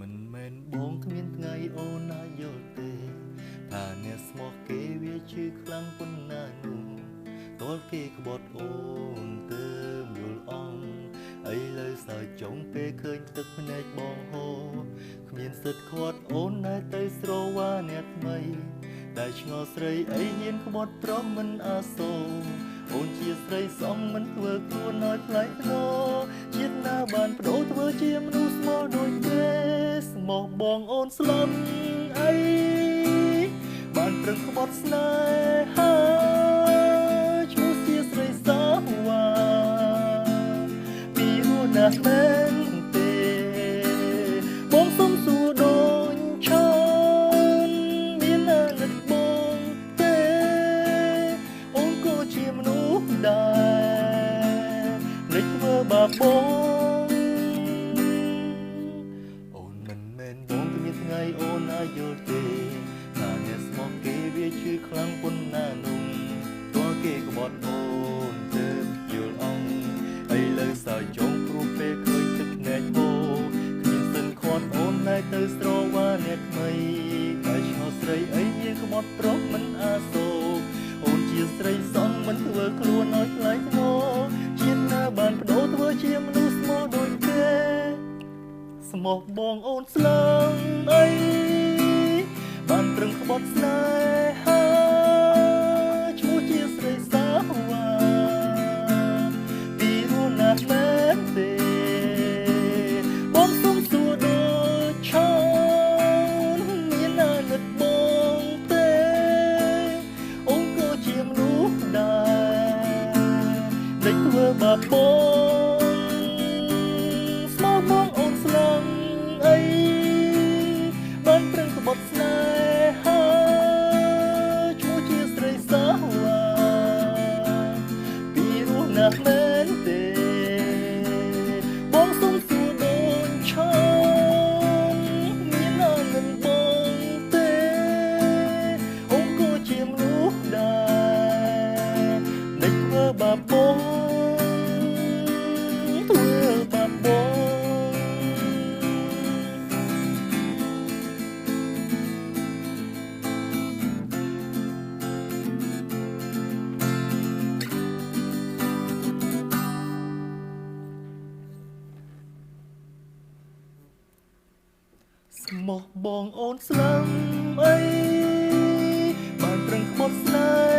មិនមែនបងគ្មានថ្ងៃអូនណាយល់ទេថាអ្នកស្មោះគេវាឈឺខ្លាំងប៉ុណ្ណានោះតលគេក្បត់អូនទៅយល់អងអីលើសើចង់ពេលឃើញទឹកភ្នែកបងហូរគ្មានសិទ្ធខាត់អូននៅទៅស្រវាអ្នកថ្មីដែលឆ្ងល់ស្រីអីហ៊ានក្បត់ប្រមមិនអាសូរអូនជាស្រីសមមិនធ្វើខ្លួនឲ្យថ្លៃថ្នូរជាតិណាបានបដូរធ្វើជាមនុស្សស្មោះដូចគេស្មោះបងអូនស្លាប់អីបានប្រឹងក្បត់ស្នេហាឈ្មោះជាស្រីសាវ៉ាពីរស់ណាស់មែនទេបងសុំសួរដូចឆានមានណានឹកបងទេអូនក៏ជាមនុស្សដែរលេចធ្វើបាបបងអូនមិនមែនបងគ្មានថ្ងៃអូនណាយល់ទេថាអ្នកស្មោះគេវាឈឺខ្លាំងប៉ុណ្ណានោះតើគេក្បត់អូនទៅយល់អងអីលើសើចង់ព្រោះពេលឃើញទឹកភ្នែកហូរគ្មានសិនខាត់អូនណែទៅស្រវាអ្នកថ្មីតែឆ្ងល់ស្រីអីយើងក្បត់ប្រុសមិនអាសូរអូនជាស្រីសងមិនធ្វើខ្លួនឲ្យថ្លៃថ្នូរជាតិណាបានបដូរធ្វើជាមនុស្សស្មោះដូចគេស្មោះបងអូនស្លាប់អីបានប្រឹងក្បត់ស្នេហាឈ្មោះជាស្រីសាវ៉ាពីរស់ណាស់មែនទេបងសុំសួរដូចឆានមានណានឹកបងទេអូនក៏ជាមនុស្សដែរលេចធ្វើបាបបងស្មោះបងអូនស្លាប់អីបានប្រឹងក្បត់ស្នេហាឈ្មោះជាស្រីសាវ៉ាពីរស់ណាស់មែនទេបងសុំសួរដូចឆានមានណានឹងបងទេអូនក៏ជាមនុស្សដែរលេចធ្វើបាបបងធ្វើបាបបងស្មោះបងអូនស្លាប់អីបានប្រឹងក្បត់ស្នេ